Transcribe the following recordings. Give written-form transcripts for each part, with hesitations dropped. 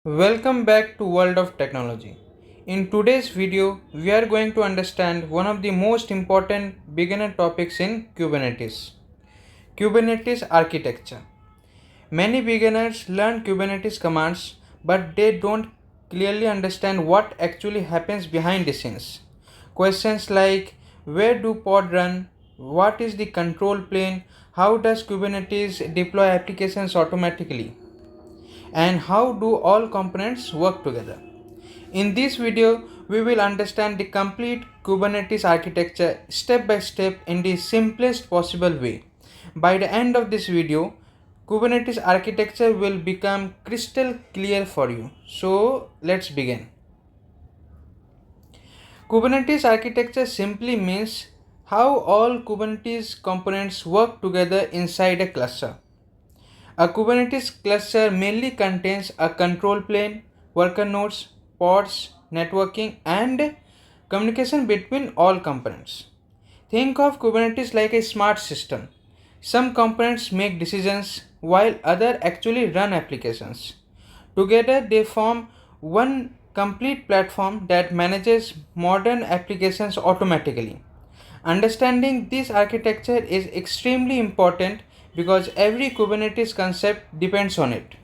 Welcome back to World of Technology. In today's video, we are going to understand one of the most important beginner topics in Kubernetes. Kubernetes architecture. Many beginners learn Kubernetes commands, but they don't clearly understand what actually happens behind the scenes. Questions like where do pod run? What is the control plane? How does Kubernetes deploy applications automatically? And how do all components work together. In this video, we will understand the complete Kubernetes architecture step by step in the simplest possible way. By the end of this video, Kubernetes architecture will become crystal clear for you. So let's begin. Kubernetes architecture simply means how all Kubernetes components work together inside a cluster. A Kubernetes cluster mainly contains a control plane, worker nodes, pods, networking, and communication between all components. Think of Kubernetes like a smart system. Some components make decisions while others actually run applications. Together, they form one complete platform that manages modern applications automatically. Understanding this architecture is extremely important because every Kubernetes concept depends on it.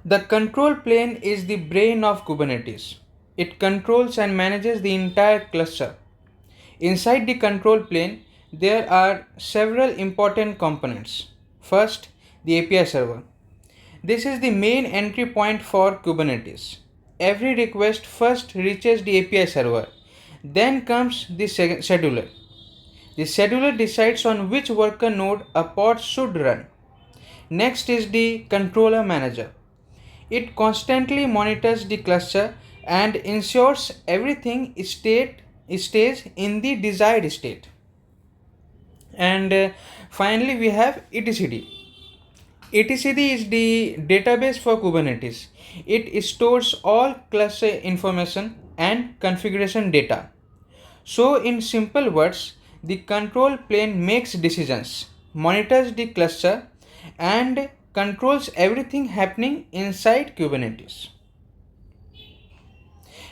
The control plane is the brain of Kubernetes. It controls and manages the entire cluster. Inside the control plane, there are several important components. First, the API server. This is the main entry point for Kubernetes. Every request first reaches the API server. Then comes the scheduler. The scheduler decides on which worker node a pod should run. Next is the controller manager. It constantly monitors the cluster and ensures everything stays in the desired state. And finally, we have etcd. etcd is the database for Kubernetes. It stores all cluster information and configuration data. So, in simple words, the control plane makes decisions, monitors the cluster, and controls everything happening inside Kubernetes.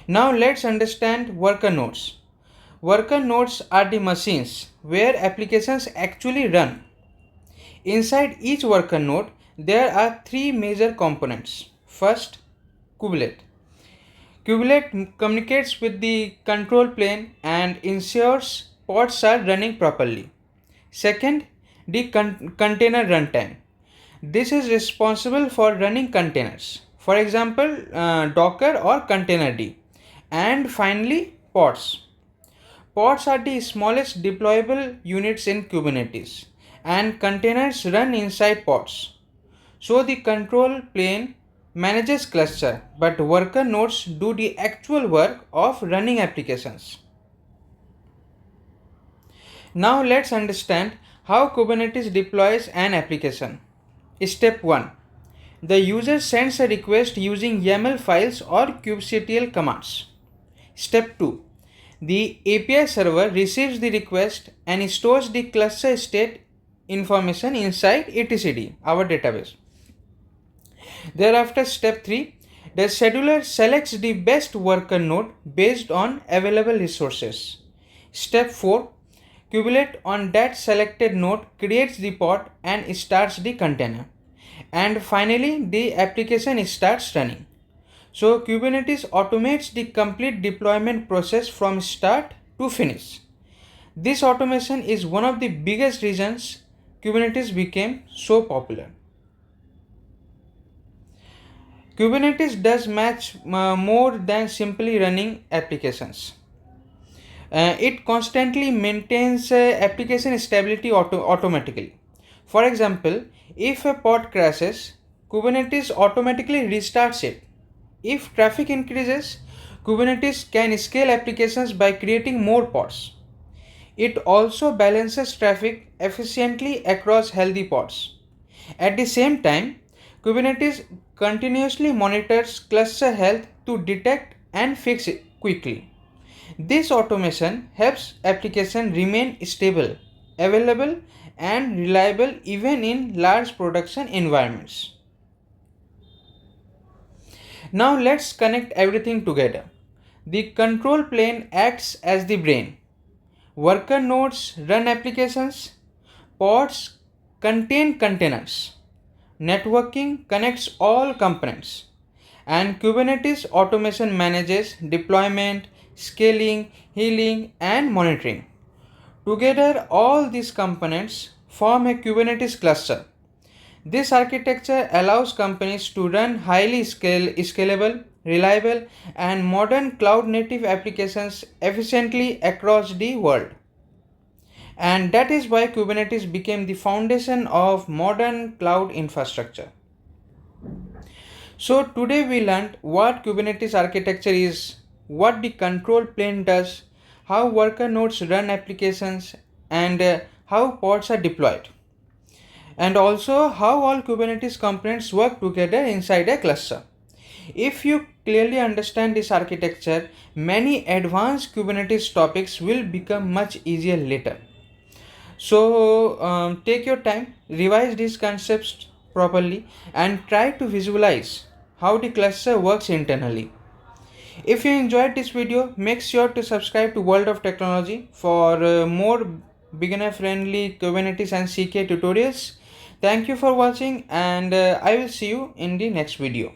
Now, let's understand worker nodes. Worker nodes are the machines where applications actually run. Inside each worker node, there are three major components. First, kubelet. Kubelet communicates with the control plane and ensures pods are running properly. Second, the container runtime. This is responsible for running containers, for example, Docker or Containerd. And finally, pods. Pods are the smallest deployable units in Kubernetes, and containers run inside pods. So the control plane manages cluster, but worker nodes do the actual work of running applications. Now let's understand how Kubernetes deploys an application. Step 1. The user sends a request using YAML files or kubectl commands. Step 2. The API server receives the request and stores the cluster state information inside etcd, our database. Thereafter, step 3. The scheduler selects the best worker node based on available resources. Step 4. Kubelet on that selected node creates the pod and starts the container. And finally, the application starts running. So Kubernetes automates the complete deployment process from start to finish. This automation is one of the biggest reasons Kubernetes became so popular. Kubernetes does much more than simply running applications. It constantly maintains application stability automatically. For example, if a pod crashes, Kubernetes automatically restarts it. If traffic increases, Kubernetes can scale applications by creating more pods. It also balances traffic efficiently across healthy pods. At the same time, Kubernetes continuously monitors cluster health to detect and fix it quickly. This automation helps applications remain stable, available, and reliable even in large production environments. Now let's connect everything together. The control plane acts as the brain. Worker nodes run applications. Pods contain containers. Networking connects all components. And Kubernetes automation manages deployment, scaling, healing, and monitoring. Together, all these components form a Kubernetes cluster. This architecture allows companies to run highly scalable, reliable, and modern cloud native applications efficiently across the world. And that is why Kubernetes became the foundation of modern cloud infrastructure. So today we learned what Kubernetes architecture is, what the control plane does, how worker nodes run applications, and how pods are deployed, and also how all Kubernetes components work together inside a cluster. If you clearly understand this architecture, many advanced Kubernetes topics will become much easier later. So take your time, revise these concepts properly, and try to visualize how the cluster works internally. If you enjoyed this video, make sure to subscribe to World of Technology for more beginner friendly Kubernetes and CKA tutorials. Thank you for watching, and I will see you in the next video.